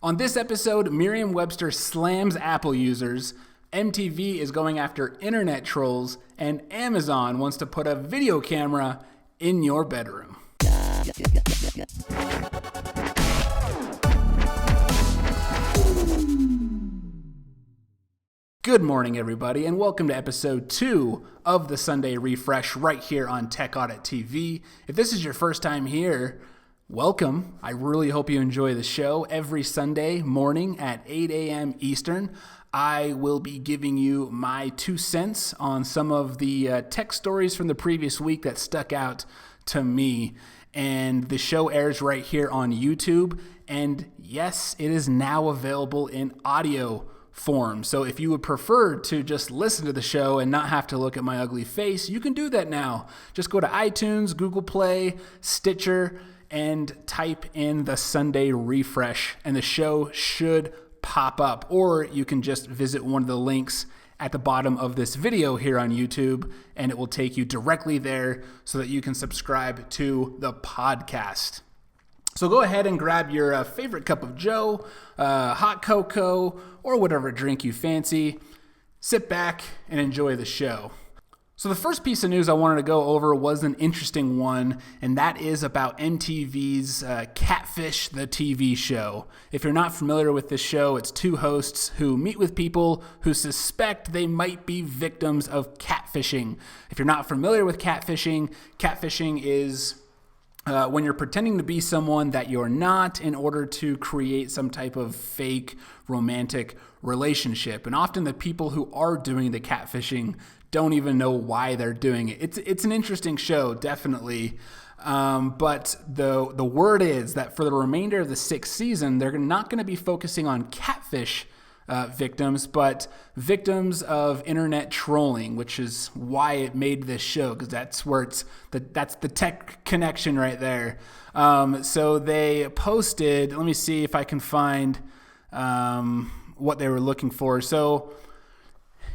On this episode, Merriam-Webster slams Apple users, MTV is going after internet trolls, and Amazon wants to put a video camera in your bedroom. Good morning, everybody, and welcome to episode 2 of the Sunday Refresh right here on Tech Audit TV. If this is your first time here, welcome. I really hope you enjoy the show. Every Sunday morning at 8 a.m. Eastern, I will be giving you my 2 cents on some of the tech stories from the previous week that stuck out to me. And the show airs right here on YouTube. And yes, it is now available in audio form. So if you would prefer to just listen to the show and not have to look at my ugly face, you can do that now. Just go to iTunes, Google Play, Stitcher, and type in the Sunday Refresh, and the show should pop up. Or you can just visit one of the links at the bottom of this video here on YouTube, and it will take you directly there so that you can subscribe to the podcast. So go ahead and grab your favorite cup of joe, hot cocoa, or whatever drink you fancy. Sit back and enjoy the show. So the first piece of news I wanted to go over was an interesting one, and that is about MTV's Catfish, the TV show. If you're not familiar with this show, it's 2 hosts who meet with people who suspect they might be victims of catfishing. If you're not familiar with catfishing is when you're pretending to be someone that you're not in order to create some type of fake romantic relationship. And often the people who are doing the catfishing don't even know why they're doing it. It's an interesting show, definitely. But the word is that for the remainder of the 6th season, they're not going to be focusing on catfish victims, but victims of internet trolling, which is why it made this show, because that's where that's the tech connection right there. So they posted, let me see if I can find what they were looking for. So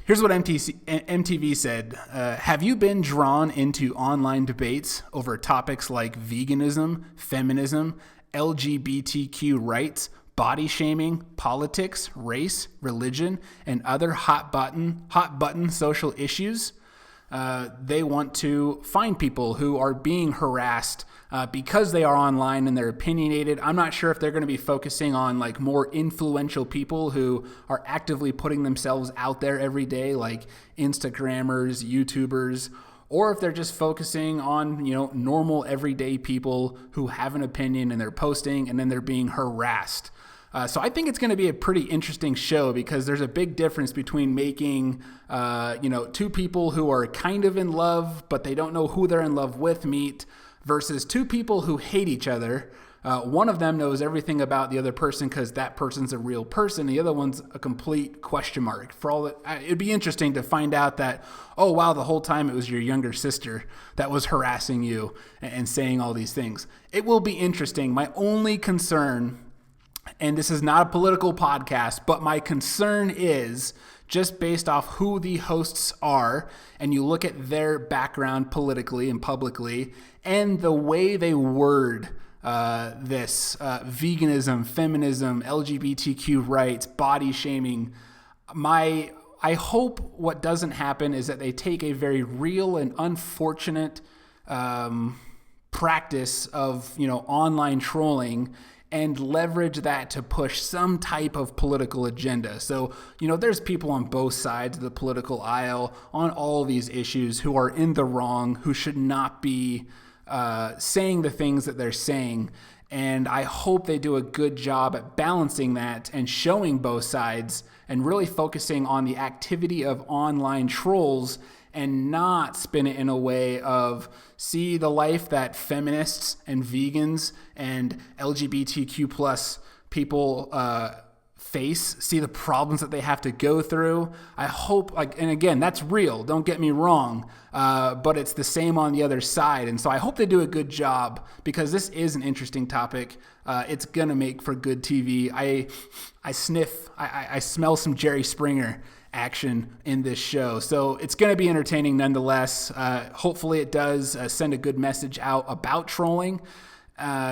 here's what MTV said. Have you been drawn into online debates over topics like veganism, feminism, LGBTQ rights, body shaming, politics, race, religion, and other hot button social issues? They want to find people who are being harassed because they are online and they're opinionated. I'm not sure if they're going to be focusing on like more influential people who are actively putting themselves out there every day, like Instagrammers, YouTubers, or if they're just focusing on, normal everyday people who have an opinion and they're posting and then they're being harassed. So I think it's going to be a pretty interesting show because there's a big difference between making, 2 people who are kind of in love, but they don't know who they're in love with meet, versus 2 people who hate each other. One of them knows everything about the other person because that person's a real person. The other one's a complete question mark. For all that, it'd be interesting to find out that, oh wow, the whole time it was your younger sister that was harassing you and saying all these things. It will be interesting. My only concern, and this is not a political podcast, but my concern is just based off who the hosts are, and you look at their background politically and publicly, and the way they word this veganism, feminism, LGBTQ rights, body shaming. I hope what doesn't happen is that they take a very real and unfortunate practice of online trolling and leverage that to push some type of political agenda. So, there's people on both sides of the political aisle on all these issues who are in the wrong, who should not be saying the things that they're saying. And I hope they do a good job at balancing that and showing both sides and really focusing on the activity of online trolls and not spin it in a way of see the life that feminists and vegans and LGBTQ plus people face, see the problems that they have to go through. I hope, and again, that's real, don't get me wrong, but it's the same on the other side. And so I hope they do a good job because this is an interesting topic. It's going to make for good TV. I smell some Jerry Springer action in this show. So it's going to be entertaining nonetheless. Hopefully it does send a good message out about trolling.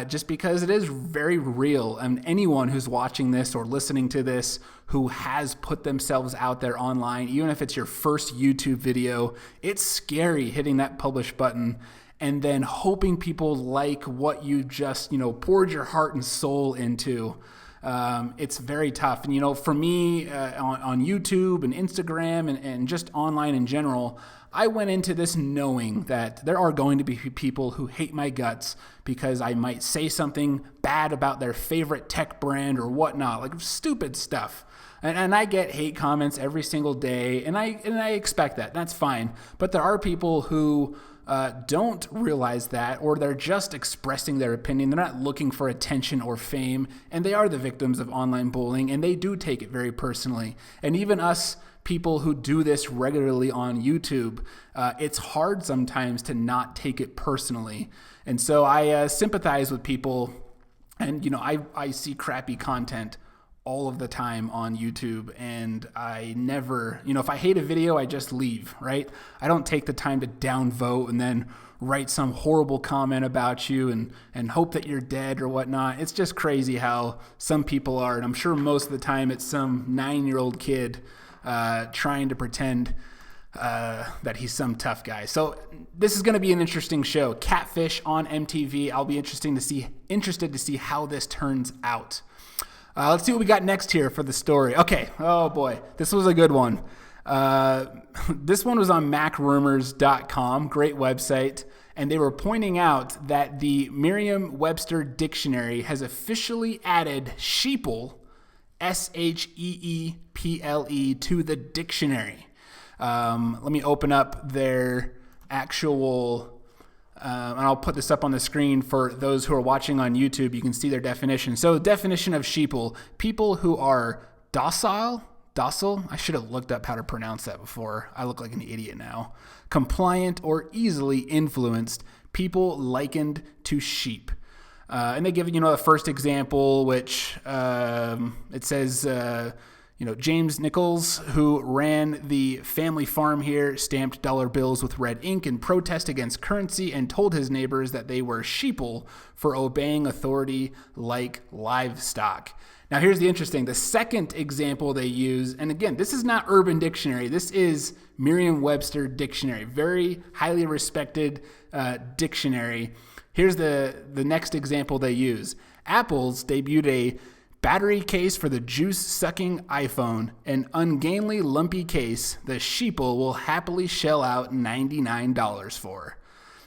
just because it is very real. And anyone who's watching this or listening to this who has put themselves out there online, even if it's your first YouTube video, it's scary hitting that publish button and then hoping people like what you just, poured your heart and soul into. It's very tough. And, for me, on YouTube and Instagram and just online in general, I went into this knowing that there are going to be people who hate my guts because I might say something bad about their favorite tech brand or whatnot, like stupid stuff. And I get hate comments every single day, and I expect that. That's fine. But there are people who don't realize that, or they're just expressing their opinion. They're not looking for attention or fame, and they are the victims of online bullying, and they do take it very personally. And even us people who do this regularly on YouTube, it's hard sometimes to not take it personally. And so I sympathize with people, and I see crappy content all of the time on YouTube, and I never, if I hate a video, I just leave, right? I don't take the time to downvote and then write some horrible comment about you and hope that you're dead or whatnot. It's just crazy how some people are, and I'm sure most of the time it's some 9-year-old kid trying to pretend that he's some tough guy. So this is going to be an interesting show. Catfish on MTV. I'll be interested to see how this turns out. Let's see what we got next here for the story. Okay. Oh boy, this was a good one. This one was on macrumors.com, great website, and they were pointing out that the Merriam-Webster dictionary has officially added sheeple, S-H-E-E-P-L-E, to the dictionary. Let me open up their actual, and I'll put this up on the screen for those who are watching on YouTube. You can see their definition. So the definition of sheeple: people who are docile, I should have looked up how to pronounce that before. I look like an idiot now. Compliant or easily influenced, people likened to sheep. And they give, the first example, which it says, James Nichols, who ran the family farm here, stamped dollar bills with red ink in protest against currency and told his neighbors that they were sheeple for obeying authority like livestock. Now, here's the second example they use, and again, this is not Urban Dictionary. This is Merriam-Webster Dictionary, very highly respected dictionary. Here's the next example they use. Apple's debuted a battery case for the juice-sucking iPhone, an ungainly, lumpy case the sheeple will happily shell out $99 for.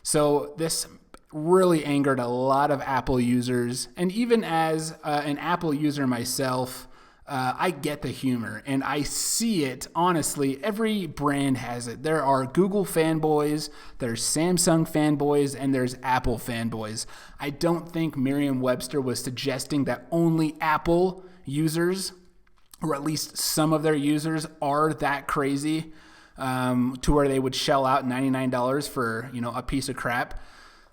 So this really angered a lot of Apple users, and even as an Apple user myself, I get the humor, and I see it. Honestly, every brand has it. There are Google fanboys, there's Samsung fanboys, and there's Apple fanboys. I don't think Merriam-Webster was suggesting that only Apple users, or at least some of their users, are that crazy to where they would shell out $99 for a piece of crap.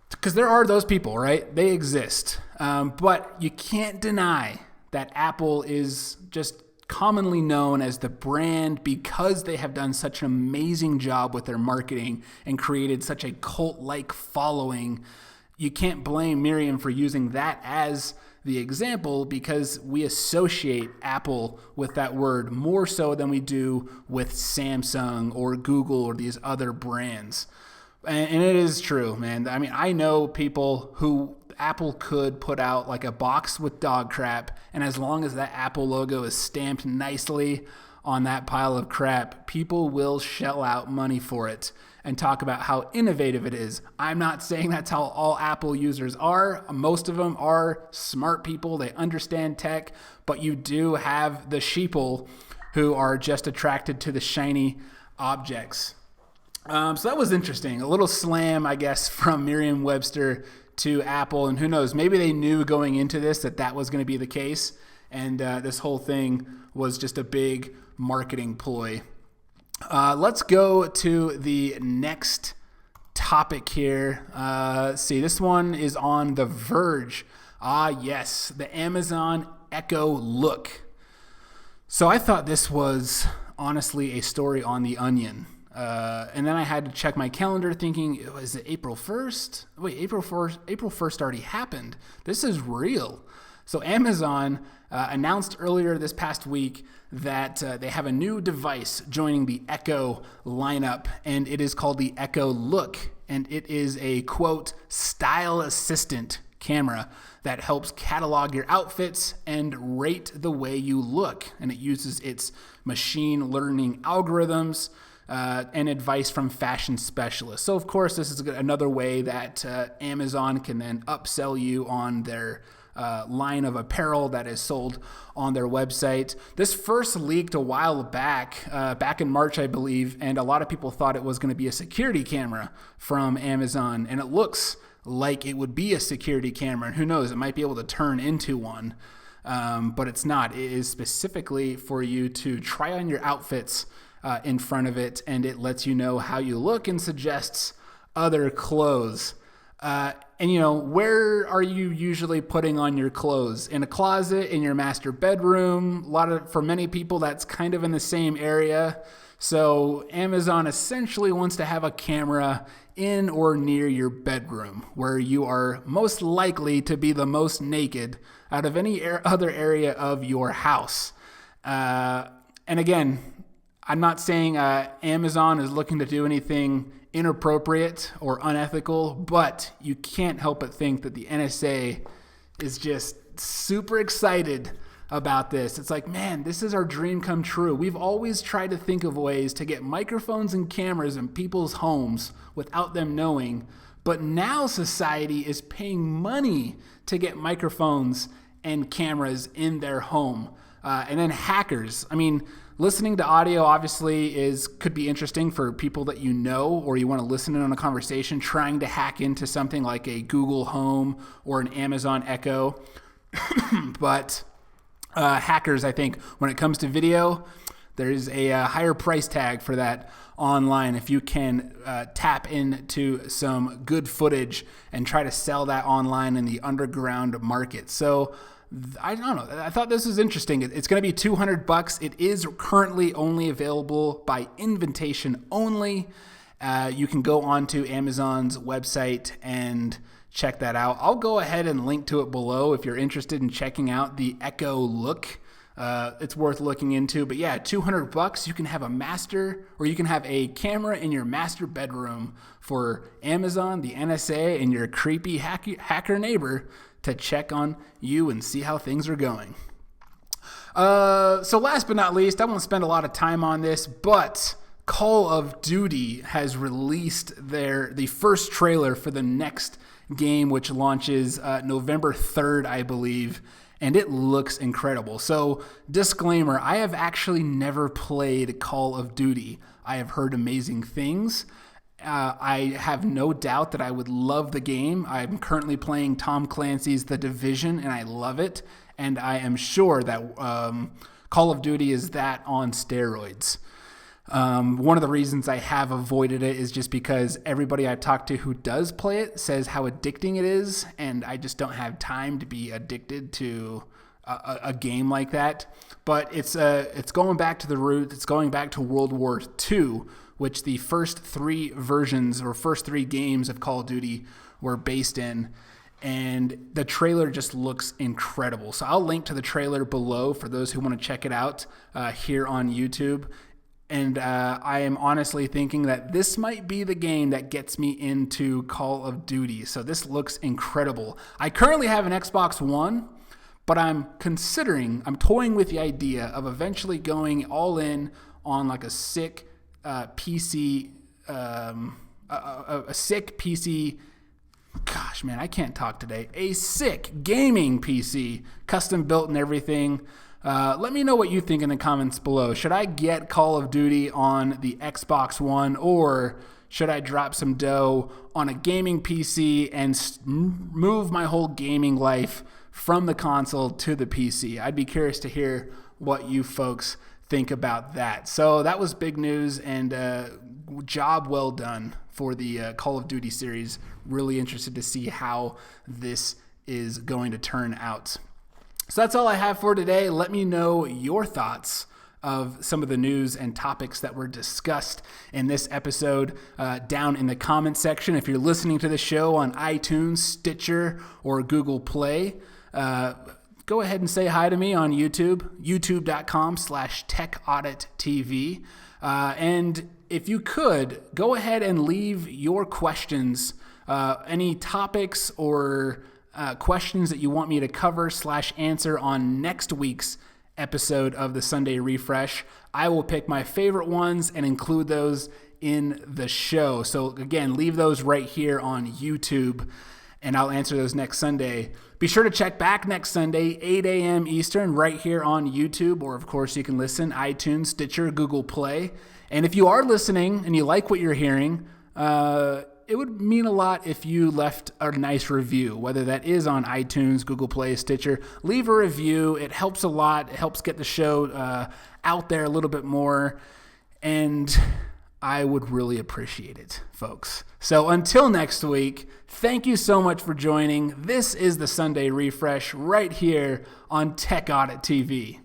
Because there are those people, right? They exist. But you can't deny that Apple is just commonly known as the brand because they have done such an amazing job with their marketing and created such a cult-like following. You can't blame Merriam for using that as the example because we associate Apple with that word more so than we do with Samsung or Google or these other brands. And it is true, man. I mean, I know people who Apple could put out like a box with dog crap, and as long as that Apple logo is stamped nicely on that pile of crap, people will shell out money for it and talk about how innovative it is. I'm not saying that's how all Apple users are. Most of them are smart people. They understand tech, but you do have the sheeple who are just attracted to the shiny objects. So that was interesting. A little slam, I guess, from Merriam-Webster to Apple. And who knows, maybe they knew going into this that was going to be the case. And this whole thing was just a big marketing ploy. Let's go to the next topic here. Let's see, this one is on The Verge. Yes, the Amazon Echo Look. So I thought this was honestly a story on The Onion. And then I had to check my calendar thinking, is it April 1st? Wait, April 1st already happened. This is real. So Amazon announced earlier this past week that they have a new device joining the Echo lineup, and it is called the Echo Look, and it is a, quote, style assistant camera that helps catalog your outfits and rate the way you look, and it uses its machine learning algorithms and advice from fashion specialists. So, of course, this is another way that Amazon can then upsell you on their line of apparel that is sold on their website. This first leaked a while back in March, I believe, and a lot of people thought it was going to be a security camera from Amazon, and it looks like it would be a security camera, and who knows, it might be able to turn into one, but it's not. It is specifically for you to try on your outfits in front of it, and it lets you know how you look and suggests other clothes. And where are you usually putting on your clothes? In a closet, in your master bedroom? For many people, that's kind of in the same area. So Amazon essentially wants to have a camera in or near your bedroom, where you are most likely to be the most naked out of any other area of your house. And again, I'm not saying Amazon is looking to do anything inappropriate or unethical, but you can't help but think that the NSA is just super excited about this. It's like, man, this is our dream come true. We've always tried to think of ways to get microphones and cameras in people's homes without them knowing, but now society is paying money to get microphones and cameras in their home. And then hackers. I mean, listening to audio obviously could be interesting for people that you know, or you want to listen in on a conversation. Trying to hack into something like a Google Home or an Amazon Echo. But hackers, I think, when it comes to video, there's a higher price tag for that online if you can tap into some good footage and try to sell that online in the underground market. So I don't know. I thought this was interesting. It's going to be $200. It is currently only available by invitation only. You can go onto Amazon's website and check that out. I'll go ahead and link to it below if you're interested in checking out the Echo Look. It's worth looking into. But yeah, $200. You can have you can have a camera in your master bedroom for Amazon, the NSA, and your creepy hacker neighbor to check on you and see how things are going. So last but not least, I won't spend a lot of time on this, but Call of Duty has released the first trailer for the next game, which launches November 3rd, I believe, and it looks incredible. So, disclaimer, I have actually never played Call of Duty. I have heard amazing things. I have no doubt that I would love the game. I'm currently playing Tom Clancy's The Division, and I love it. And I am sure that Call of Duty is that on steroids. One of the reasons I have avoided it is just because everybody I've talked to who does play it says how addicting it is, and I just don't have time to be addicted to a game like that. But it's going back to the roots. It's going back to World War II, which the first three games of Call of Duty were based in. And the trailer just looks incredible. So I'll link to the trailer below for those who want to check it out here on YouTube. And I am honestly thinking that this might be the game that gets me into Call of Duty. So this looks incredible. I currently have an Xbox One, but I'm toying with the idea of eventually going all in on like a sick PC, a sick PC. Gosh, man, I can't talk today. A sick gaming PC, custom built and everything. Let me know what you think in the comments below. Should I get Call of Duty on the Xbox One, or should I drop some dough on a gaming PC and move my whole gaming life from the console to the PC? I'd be curious to hear what you folks think about that. So that was big news, and job well done for the Call of Duty series. Really interested to see how this is going to turn out. So that's all I have for today. Let me know your thoughts of some of the news and topics that were discussed in this episode down in the comment section. If you're listening to the show on iTunes, Stitcher, or Google Play, go ahead and say hi to me on YouTube, youtube.com/TechAuditTV. And if you could, go ahead and leave your questions, any topics or questions that you want me to cover / answer on next week's episode of the Sunday Refresh. I will pick my favorite ones and include those in the show. So again, leave those right here on YouTube, and I'll answer those next Sunday. Be sure to check back next Sunday, 8 a.m. Eastern, right here on YouTube, or of course you can listen, iTunes, Stitcher, Google Play. And if you are listening and you like what you're hearing, it would mean a lot if you left a nice review, whether that is on iTunes, Google Play, Stitcher. Leave a review. It helps a lot. It helps get the show out there a little bit more, and I would really appreciate it, folks. So until next week, thank you so much for joining. This is the Sunday Refresh right here on Tech Audit TV.